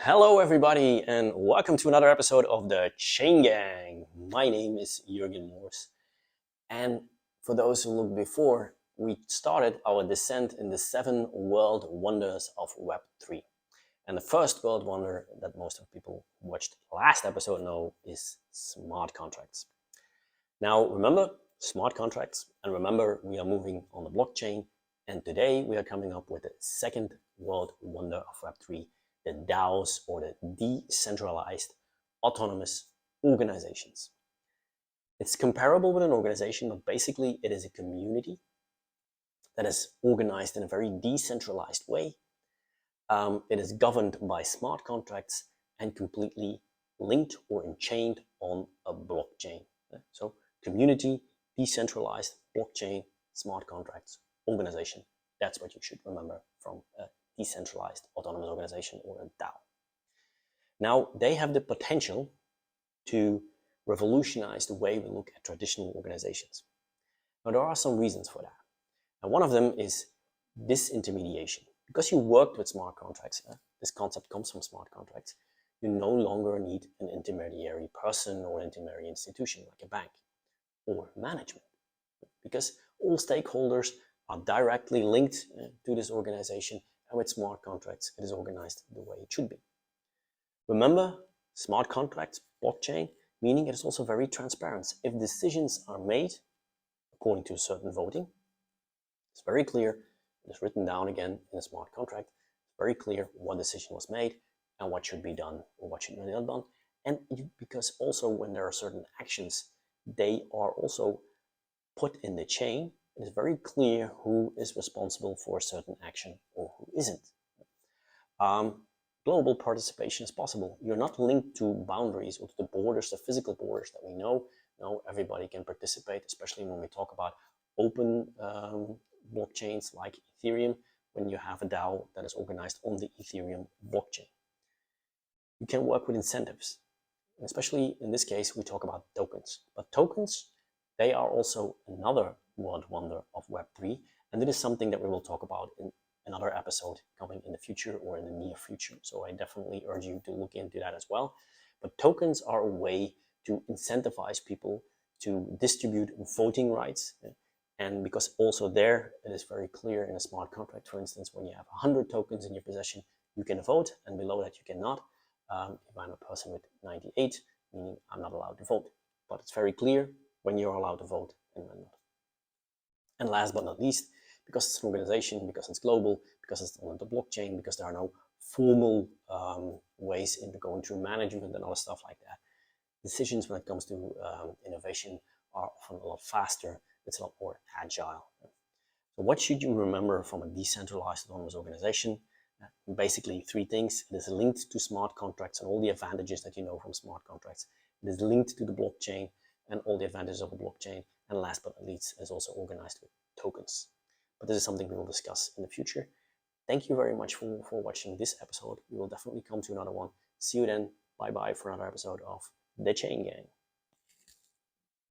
Hello everybody and welcome to another episode of the Chain Gang. My name is Jurgen Moors, and for those who looked before, we started our descent in the 7 world wonders of Web3. And the first world wonder that most of people who watched last episode know is smart contracts. Now remember smart contracts, and remember we are moving on the blockchain, and today we are coming up with the second world wonder of Web3, the DAOs, or the Decentralized Autonomous Organizations. It's comparable with an organization, but basically it is a community that is organized in a very decentralized way. It is governed by smart contracts and completely linked or enchained on a blockchain. So community, decentralized, blockchain, smart contracts, organization. That's what you should remember from a decentralized autonomous organization, or a DAO. Now, they have the potential to revolutionize the way we look at traditional organizations. Now, there are some reasons for that. And one of them is disintermediation. Because you worked with smart contracts, this concept comes from smart contracts, you no longer need an intermediary person or intermediary institution like a bank or management, because all stakeholders are directly linked to this organization, and with smart contracts, it is organized the way it should be. Remember, smart contracts, blockchain, meaning it is also very transparent. If decisions are made according to a certain voting, it's very clear, it is written down again in a smart contract, it's very clear what decision was made and what should be done or what should be not done. And because also when there are certain actions, they are also put in the chain, it is very clear who is responsible for a certain action or who isn't. Global participation is possible. You're not linked to boundaries or to the borders, the physical borders that we know. No, everybody can participate, especially when we talk about open blockchains like Ethereum, when you have a DAO that is organized on the Ethereum blockchain. You can work with incentives. And especially in this case, we talk about tokens. But tokens, they are also another world wonder of Web3, and it is something that we will talk about in another episode coming in the future or in the near future. So I definitely urge you to look into that as well. But tokens are a way to incentivize people to distribute voting rights. And because also there, it is very clear in a smart contract, for instance, when you have 100 tokens in your possession, you can vote, and below that you cannot. If I'm a person with 98, meaning I'm not allowed to vote. But it's very clear when you're allowed to vote and when not. And last but not least, because it's an organization, because it's global, because it's on the blockchain, because there are no formal ways into going through management and other stuff like that, decisions when it comes to innovation are often a lot faster, it's a lot more agile. So what should you remember from a decentralized autonomous organization? Basically 3 things. It is linked to smart contracts and all the advantages that you know from smart contracts. It is linked to the blockchain and all the advantages of the blockchain. And last but not least, is also organized with tokens. But this is something we will discuss in the future. Thank you very much for watching this episode. We will definitely come to another one. See you then. Bye-bye for another episode of The Chain Gang.